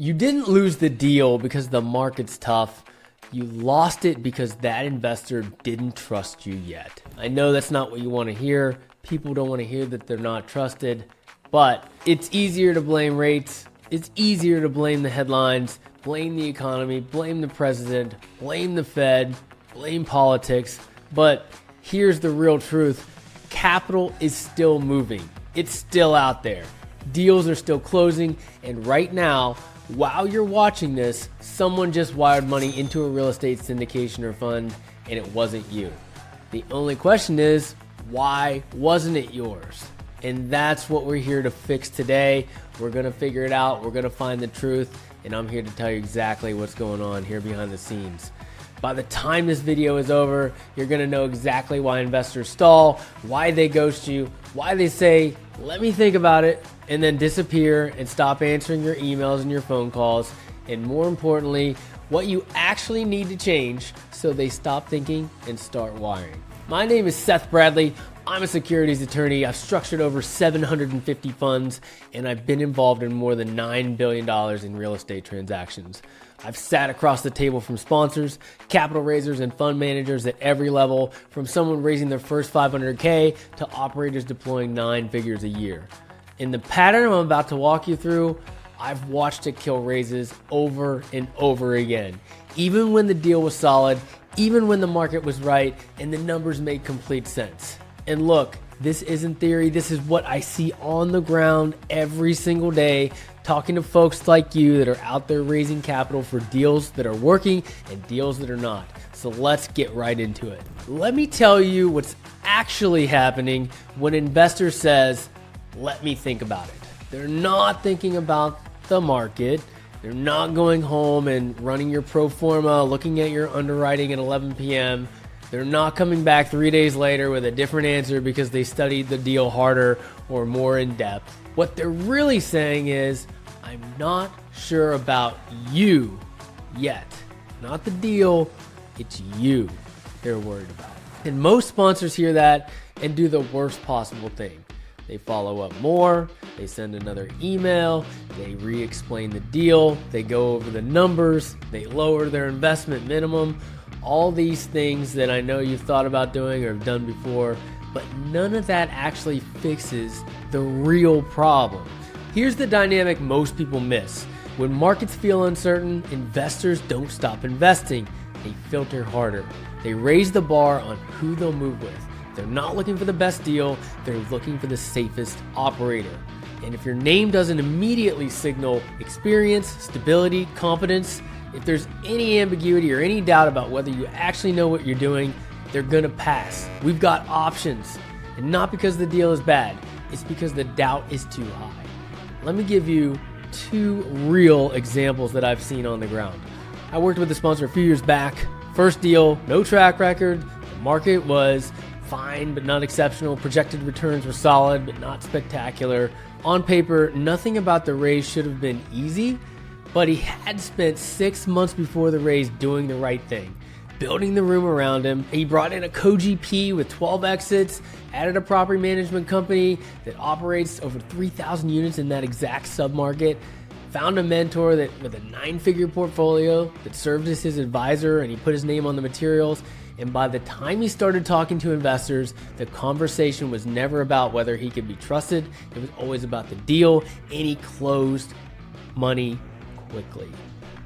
You didn't lose the deal because the market's tough. You lost it because that investor didn't trust you yet. I know that's not what you want to hear. People don't want to hear that they're not trusted, but it's easier to blame rates. It's easier to blame the headlines, blame the economy, blame the president, blame the Fed, blame politics. But here's the real truth. Capital is still moving. It's still out there. Deals are still closing. And right now, while you're watching this, someone just wired money into a real estate syndication or fund, and it wasn't you. The only question is, why wasn't it yours? And that's what we're here to fix today. We're going to figure it out. We're going to find the truth. And I'm here to tell you exactly what's going on here behind the scenes. By the time this video is over, you're going to know exactly why investors stall, why they ghost you, why they say, let me think about it, and then disappear and stop answering your emails and your phone calls. And more importantly, what you actually need to change so they stop thinking and start wiring. My name is Seth Bradley. I'm a securities attorney. I've structured over 750 funds, and I've been involved in more than $9 billion in real estate transactions. I've sat across the table from sponsors, capital raisers, and fund managers at every level, from someone raising their first $500K to operators deploying 9 figures a year. In the pattern I'm about to walk you through, I've watched it kill raises over and over again. Even when the deal was solid, even when the market was right, and the numbers made complete sense. And look, this isn't theory. This is what I see on the ground every single day, talking to folks like you that are out there raising capital for deals that are working and deals that are not. So let's get right into it. Let me tell you what's actually happening when an investor says, let me think about it. They're not thinking about the market. They're not going home and running your pro forma, looking at your underwriting at 11 p.m. They're not coming back 3 days later with a different answer because they studied the deal harder or more in depth. What they're really saying is, I'm not sure about you yet. Not the deal, it's you they're worried about. And most sponsors hear that and do the worst possible thing. They follow up more, they send another email, they re-explain the deal, they go over the numbers, they lower their investment minimum. All these things that I know you've thought about doing or have done before, but none of that actually fixes the real problem. Here's the dynamic most people miss. When markets feel uncertain, investors don't stop investing. They filter harder. They raise the bar on who they'll move with. They're not looking for the best deal, they're looking for the safest operator. And if your name doesn't immediately signal experience, stability, competence, if there's any ambiguity or any doubt about whether you actually know what you're doing, they're gonna pass. We've got options, and not because the deal is bad, it's because the doubt is too high. Let me give you 2 real examples that I've seen on the ground. I worked with a sponsor a few years back. First deal, no track record. The market was fine but not exceptional. Projected returns were solid but not spectacular. On paper, nothing about the raise should have been easy, but he had spent 6 months before the raise doing the right thing, building the room around him. He brought in a co-GP with 12 exits, added a property management company that operates over 3,000 units in that exact submarket, found a mentor that with a 9-figure portfolio that served as his advisor, and he put his name on the materials. And by the time he started talking to investors, the conversation was never about whether he could be trusted. It was always about the deal, and he closed money quickly.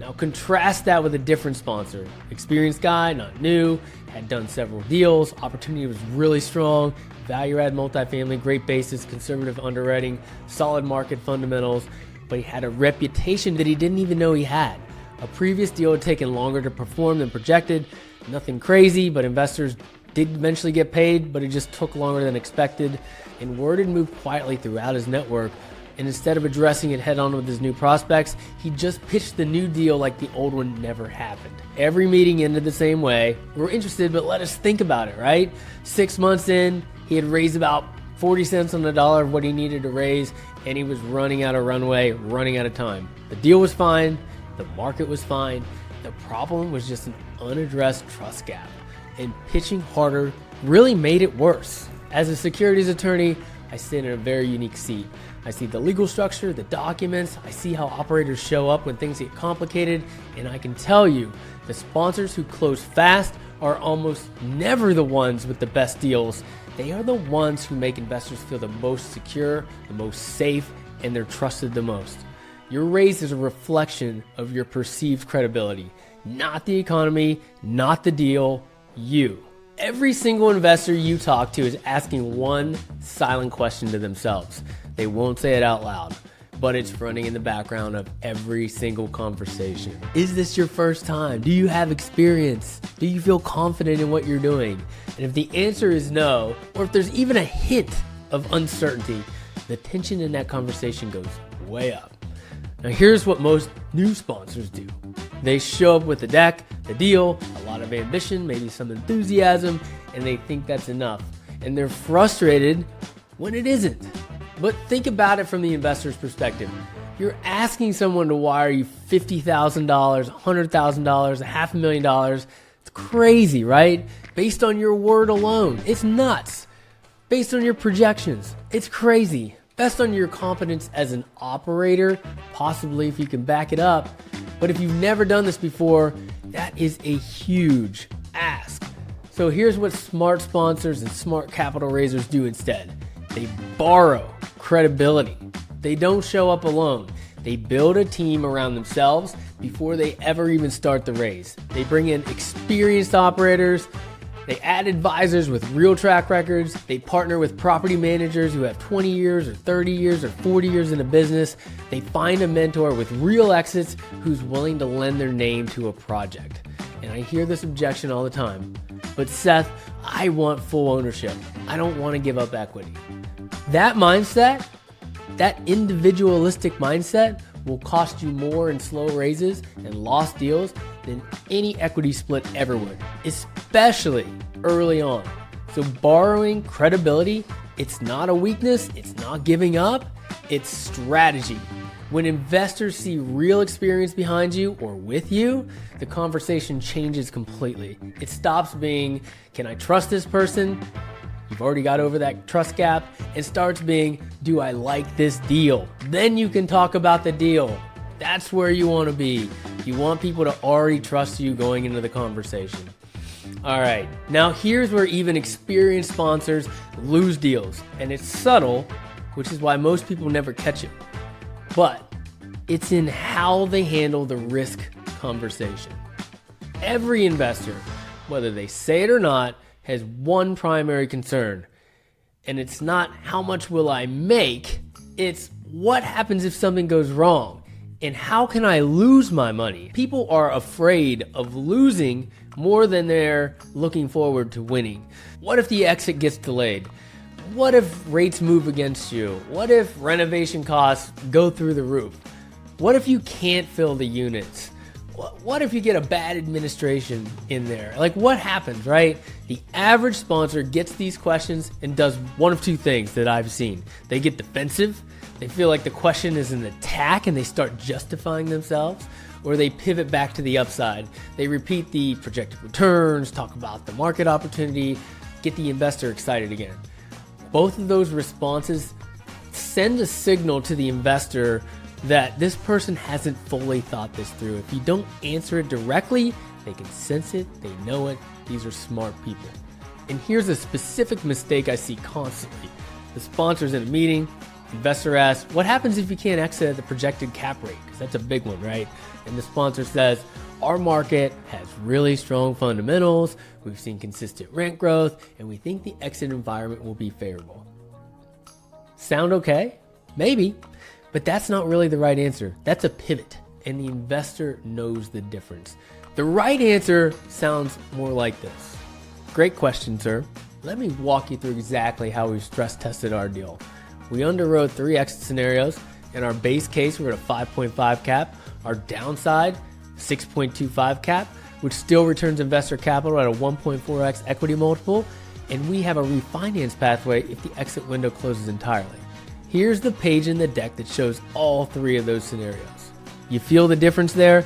Now contrast that with a different sponsor. Experienced guy, not new, had done several deals, opportunity was really strong, value add multifamily, great basis, conservative underwriting, solid market fundamentals, but he had a reputation that he didn't even know he had. A previous deal had taken longer to perform than projected, nothing crazy, but investors did eventually get paid, but it just took longer than expected, and word had moved quietly throughout his network. And instead of addressing it head on with his new prospects, he just pitched the new deal like the old one never happened. Every meeting ended the same way. We're interested, but let us think about it, right? 6 months in, he had raised about 40 cents on the dollar of what he needed to raise, and he was running out of runway, running out of time. The deal was fine, the market was fine. The problem was just an unaddressed trust gap, and pitching harder really made it worse. As a securities attorney, I sit in a very unique seat. I see the legal structure, the documents, I see how operators show up when things get complicated, and I can tell you, the sponsors who close fast are almost never the ones with the best deals. They are the ones who make investors feel the most secure, the most safe, and they're trusted the most. Your raise is a reflection of your perceived credibility, not the economy, not the deal, you. Every single investor you talk to is asking one silent question to themselves. They won't say it out loud, but it's running in the background of every single conversation. Is this your first time? Do you have experience? Do you feel confident in what you're doing? And if the answer is no, or if there's even a hint of uncertainty, the tension in that conversation goes way up. Now here's what most new sponsors do. They show up with the deck, the deal, a lot of ambition, maybe some enthusiasm, and they think that's enough. And they're frustrated when it isn't. But think about it from the investor's perspective. You're asking someone to wire you $50,000, $100,000, $500,000. It's crazy, right? Based on your word alone. It's nuts. Based on your projections. It's crazy. Based on your competence as an operator, possibly if you can back it up. But if you've never done this before, that is a huge ask. So here's what smart sponsors and smart capital raisers do instead. They borrow credibility. They don't show up alone. They build a team around themselves before they ever even start the raise. They bring in experienced operators. They add advisors with real track records. They partner with property managers who have 20 years or 30 years or 40 years in a business. They find a mentor with real exits who's willing to lend their name to a project. And I hear this objection all the time. But Seth, I want full ownership. I don't want to give up equity. That mindset, that individualistic mindset, will cost you more in slow raises and lost deals than any equity split ever would, especially early on. So borrowing credibility, it's not a weakness, it's not giving up, it's strategy. When investors see real experience behind you or with you, the conversation changes completely. It stops being, can I trust this person? You've already got over that trust gap. It starts being, do I like this deal? Then you can talk about the deal. That's where you want to be. You want people to already trust you going into the conversation. All right, now here's where even experienced sponsors lose deals. And it's subtle, which is why most people never catch it. But it's in how they handle the risk conversation. Every investor, whether they say it or not, has one primary concern. And it's not how much will I make, it's what happens if something goes wrong and how can I lose my money? People are afraid of losing more than they're looking forward to winning. What if the exit gets delayed? What if rates move against you? What if renovation costs go through the roof? What if you can't fill the units? What if you get a bad administration in there? Like, what happens, right? The average sponsor gets these questions and does one of two things that I've seen. They get defensive. They feel like the question is an attack and they start justifying themselves, or they pivot back to the upside. They repeat the projected returns, talk about the market opportunity, get the investor excited again. Both of those responses send a signal to the investor that this person hasn't fully thought this through. If you don't answer it directly, they can sense it, they know it. These are smart people. And here's a specific mistake I see constantly. The sponsor's in a meeting, investor asks, what happens if you can't exit at the projected cap rate? Because that's a big one, right? And the sponsor says, our market has really strong fundamentals, we've seen consistent rent growth, and we think the exit environment will be favorable. Sound okay? Maybe. But that's not really the right answer. That's a pivot, and the investor knows the difference. The right answer sounds more like this. Great question, sir. Let me walk you through exactly how we stress tested our deal. We underwrote 3 exit scenarios. In our base case, we're at a 5.5 cap. Our downside, 6.25 cap, which still returns investor capital at a 1.4x equity multiple. And we have a refinance pathway if the exit window closes entirely. Here's the page in the deck that shows all 3 of those scenarios. You feel the difference there?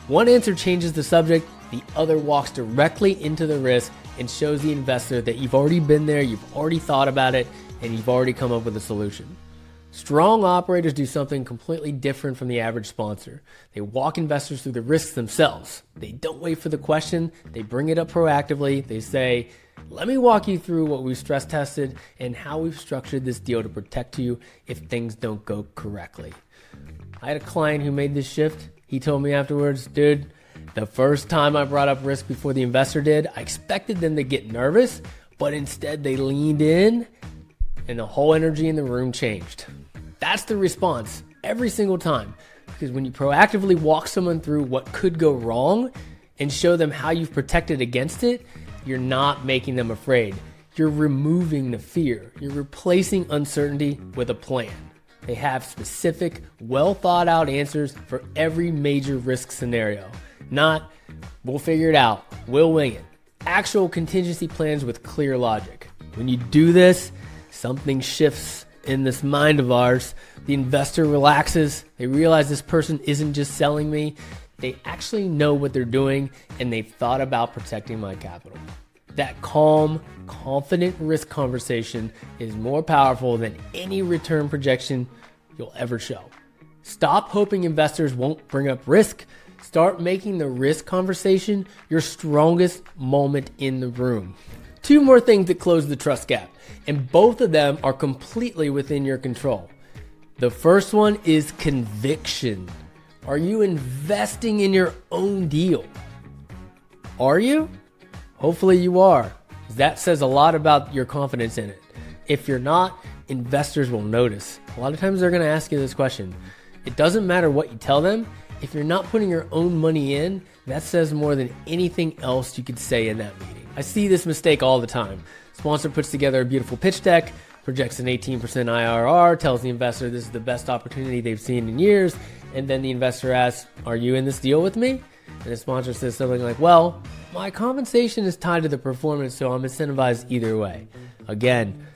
One answer changes the subject, the other walks directly into the risk and shows the investor that you've already been there, you've already thought about it, and you've already come up with a solution. Strong operators do something completely different from the average sponsor. They walk investors through the risks themselves. They don't wait for the question. They bring it up proactively. They say, let me walk you through what we've stress tested and how we've structured this deal to protect you if things don't go correctly. I had a client who made this shift. He told me afterwards, dude, the first time I brought up risk before the investor did, I expected them to get nervous, but instead they leaned in and the whole energy in the room changed. That's the response every single time. Because when you proactively walk someone through what could go wrong and show them how you've protected against it, you're not making them afraid. You're removing the fear. You're replacing uncertainty with a plan. They have specific, well thought out answers for every major risk scenario. Not, we'll figure it out, we'll wing it. Actual contingency plans with clear logic. When you do this, something shifts in this mind of ours. The investor relaxes. They realize this person isn't just selling me. They actually know what they're doing and they've thought about protecting my capital. That calm, confident risk conversation is more powerful than any return projection you'll ever show. Stop hoping investors won't bring up risk. Start making the risk conversation your strongest moment in the room. Two more things that close the trust gap, and both of them are completely within your control. The first one is conviction. Are you investing in your own deal? Are you? Hopefully you are. That says a lot about your confidence in it. If you're not, investors will notice. A lot of times they're going to ask you this question. It doesn't matter what you tell them. If you're not putting your own money in, that says more than anything else you could say in that meeting. I see this mistake all the time. Sponsor puts together a beautiful pitch deck, projects an 18% IRR, tells the investor this is the best opportunity they've seen in years, and then the investor asks, are you in this deal with me? And the sponsor says something like, well, my compensation is tied to the performance, so I'm incentivized either way. Again,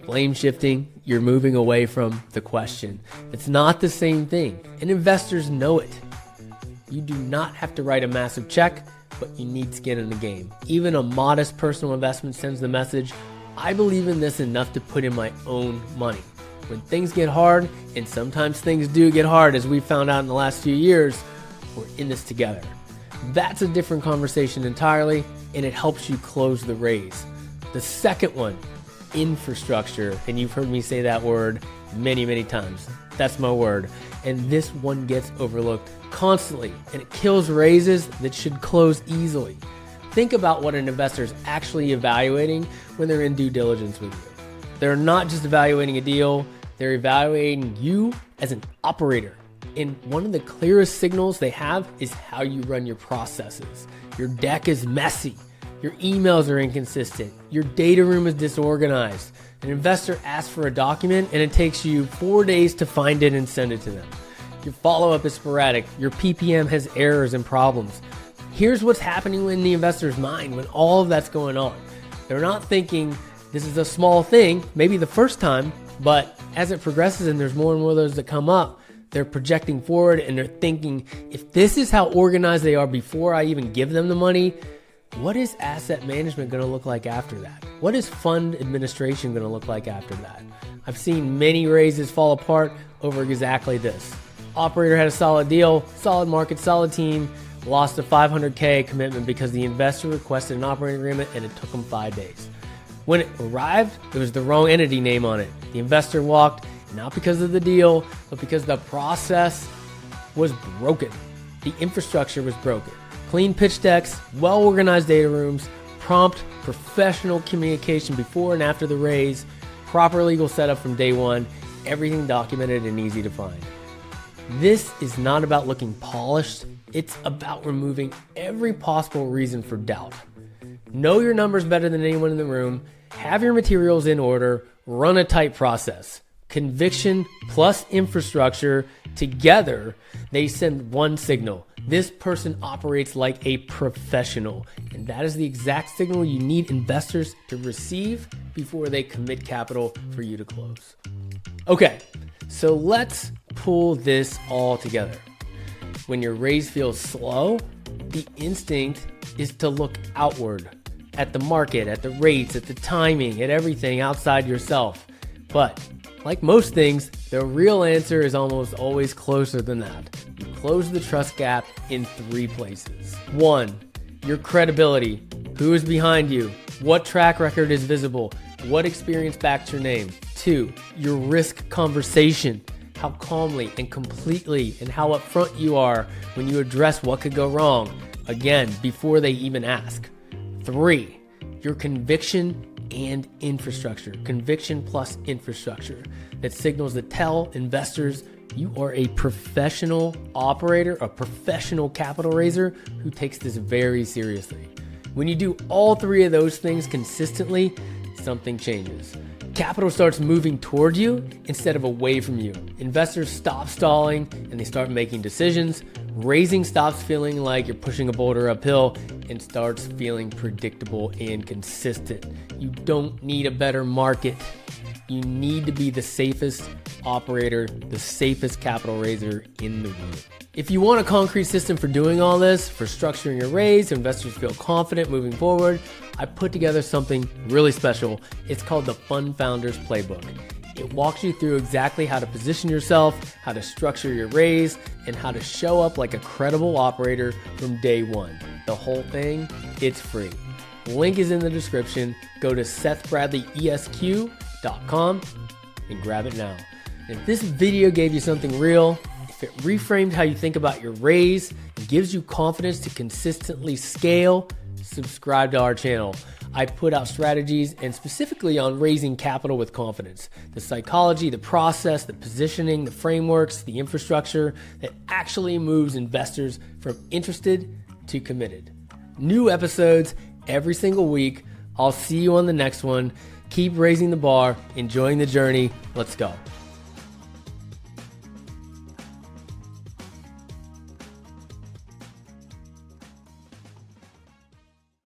blame shifting, you're moving away from the question. It's not the same thing, and investors know it. You do not have to write a massive check, but you need skin in the game. Even a modest personal investment sends the message, I believe in this enough to put in my own money. When things get hard, and sometimes things do get hard, as we found out in the last few years, we're in this together. That's a different conversation entirely, and it helps you close the raise. The second one, infrastructure, and you've heard me say that word many, many times. That's my word. And this one gets overlooked constantly, and it kills raises that should close easily. Think about what an investor is actually evaluating when they're in due diligence with you. They're not just evaluating a deal, they're evaluating you as an operator. And one of the clearest signals they have is how you run your processes. Your deck is messy. Your emails are inconsistent. Your data room is disorganized. An investor asks for a document and it takes you 4 days to find it and send it to them. Your follow-up is sporadic. Your PPM has errors and problems. Here's what's happening in the investor's mind when all of that's going on. They're not thinking this is a small thing, maybe the first time, but as it progresses and there's more and more of those that come up, they're projecting forward and they're thinking, if this is how organized they are before I even give them the money, what is asset management going to look like after that? What is fund administration going to look like after that? I've seen many raises fall apart over exactly this. Operator had a solid deal, solid market, solid team, lost a $500K commitment because the investor requested an operating agreement and it took them 5 days. When it arrived, it was the wrong entity name on it. The investor walked, not because of the deal, but because the process was broken. The infrastructure was broken. Clean pitch decks, well-organized data rooms, prompt, professional communication before and after the raise, proper legal setup from day one, everything documented and easy to find. This is not about looking polished. It's about removing every possible reason for doubt. Know your numbers better than anyone in the room. Have your materials in order. Run a tight process. Conviction plus infrastructure together, they send one signal. This person operates like a professional. And that is the exact signal you need investors to receive before they commit capital for you to close. Okay, so let's pull this all together. When your raise feels slow, the instinct is to look outward at the market, at the rates, at the timing, at everything outside yourself. But like most things, the real answer is almost always closer than that. You close the trust gap in 3 places. 1, your credibility. Who is behind you? What track record is visible? What experience backs your name? 2, your risk conversation. How calmly and completely and how upfront you are when you address what could go wrong, again, before they even ask. 3, your conviction and infrastructure. Conviction plus infrastructure that signals that tell investors you are a professional operator, a professional capital raiser who takes this very seriously. When you do all 3 of those things consistently, something changes. Capital starts moving toward you instead of away from you. Investors stop stalling and they start making decisions. Raising stops feeling like you're pushing a boulder uphill and starts feeling predictable and consistent. You don't need a better market. You need to be the safest operator, the safest capital raiser in the room. If you want a concrete system for doing all this, for structuring your raise, so investors feel confident moving forward, I put together something really special. It's called the Fund Founders Playbook. It walks you through exactly how to position yourself, how to structure your raise, and how to show up like a credible operator from day one. The whole thing, it's free. Link is in the description. Go to SethBradleyESQ.com and grab it now. If this video gave you something real, if it reframed how you think about your raise, and gives you confidence to consistently scale, subscribe to our channel. I put out strategies and specifically on raising capital with confidence. The psychology, the process, the positioning, the frameworks, the infrastructure that actually moves investors from interested to committed. New episodes every single week. I'll see you on the next one. Keep raising the bar, enjoying the journey. Let's go.